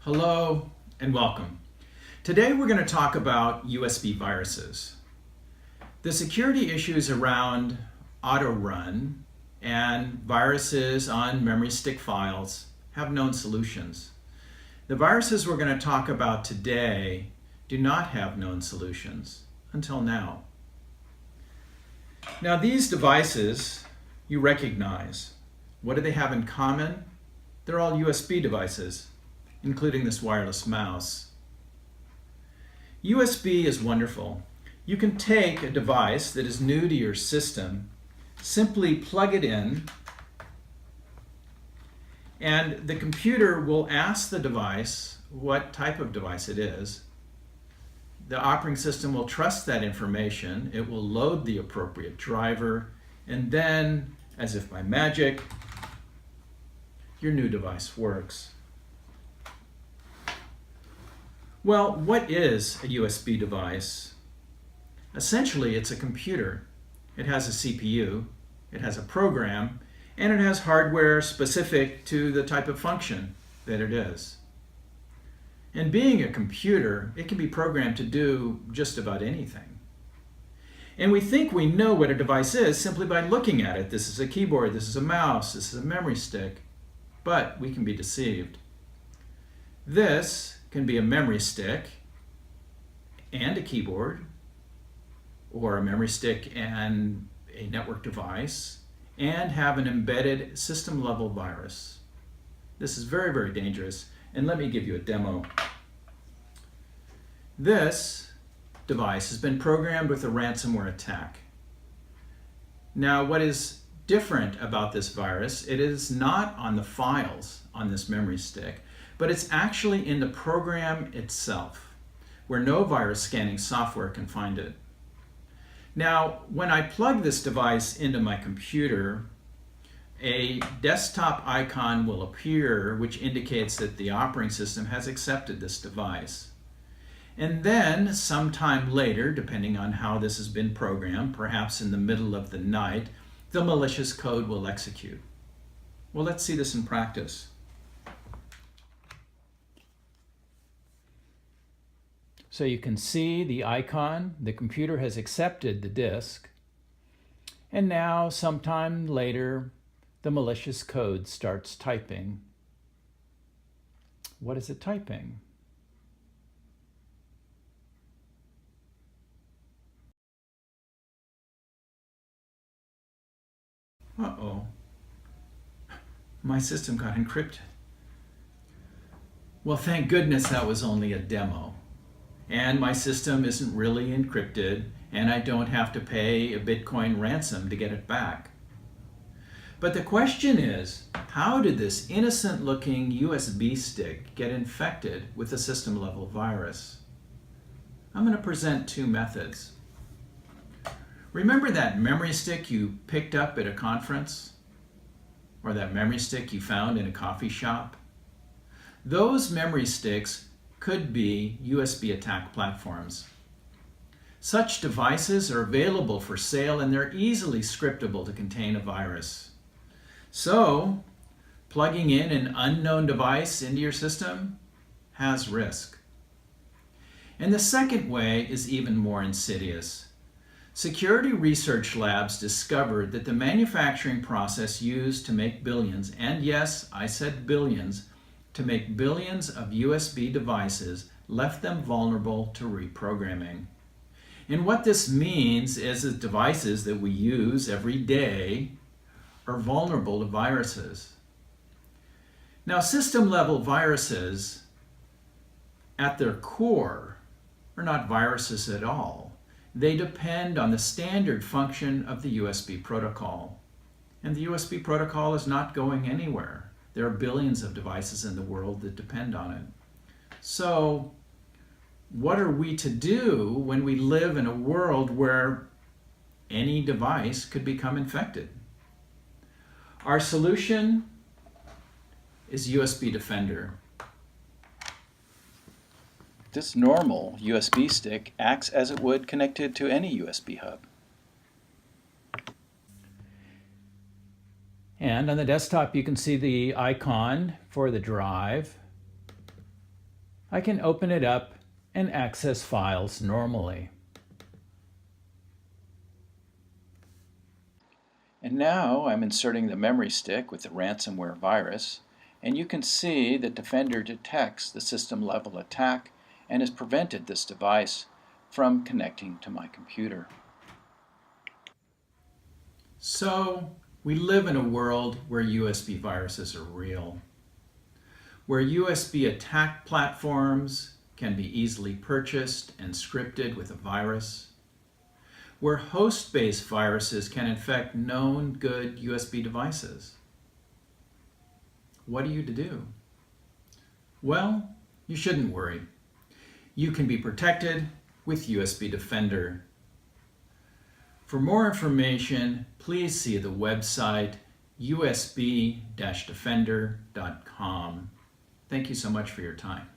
Hello and welcome. Today we're going to talk about USB viruses. The security issues around auto-run and viruses on memory stick files have known solutions. The viruses we're going to talk about today do not have known solutions until now. Now these devices you recognize. What do they have in common? They're all USB devices, including this wireless mouse. USB is wonderful. You can take a device that is new to your system, simply plug it in, and the computer will ask the device what type of device it is. The operating system will trust that information. It will load the appropriate driver, and then, as if by magic, your new device works. Well, what is a USB device? Essentially, it's a computer. It has a CPU, it has a program, and it has hardware specific to the type of function that it is. And being a computer, it can be programmed to do just about anything. And we think we know what a device is simply by looking at it. This is a keyboard, this is a mouse, this is a memory stick. But we can be deceived. This can be a memory stick and a keyboard, or a memory stick and a network device, and have an embedded system-level virus. This is very, very dangerous, and let me give you a demo. This device has been programmed with a ransomware attack. Now, what is different about this virus, it is not on the files on this memory stick, but it's actually in the program itself, where no virus scanning software can find it. Now, when I plug this device into my computer, a desktop icon will appear which indicates that the operating system has accepted this device. And then, sometime later, depending on how this has been programmed, perhaps in the middle of the night, the malicious code will execute. Well, let's see this in practice. So you can see the icon, the computer has accepted the disk, and now sometime later the malicious code starts typing. What is it typing? Uh-oh, my system got encrypted. Well, thank goodness that was only a demo. And my system isn't really encrypted, and I don't have to pay a Bitcoin ransom to get it back. But the question is, how did this innocent-looking USB stick get infected with a system-level virus? I'm going to present two methods. Remember that memory stick you picked up at a conference? Or that memory stick you found in a coffee shop? Those memory sticks could be USB attack platforms. Such devices are available for sale, and they're easily scriptable to contain a virus. So, plugging in an unknown device into your system has risk. And the second way is even more insidious. Security research labs discovered that the manufacturing process used to make billions, and yes, I said billions, to make billions of USB devices left them vulnerable to reprogramming. And what this means is that devices that we use every day are vulnerable to viruses. Now, system-level viruses, at their core, are not viruses at all. They depend on the standard function of the USB protocol. And the USB protocol is not going anywhere. There are billions of devices in the world that depend on it. So, what are we to do when we live in a world where any device could become infected? Our solution is USB Defender. This normal USB stick acts as it would connected to any USB hub. And on the desktop, you can see the icon for the drive. I can open it up and access files normally. And now I'm inserting the memory stick with the ransomware virus, and you can see that Defender detects the system-level attack and has prevented this device from connecting to my computer. So, we live in a world where USB viruses are real, where USB attack platforms can be easily purchased and scripted with a virus, where host-based viruses can infect known good USB devices. What are you to do? Well, you shouldn't worry. You can be protected with USB Defender. For more information, please see the website usb-defender.com. Thank you so much for your time.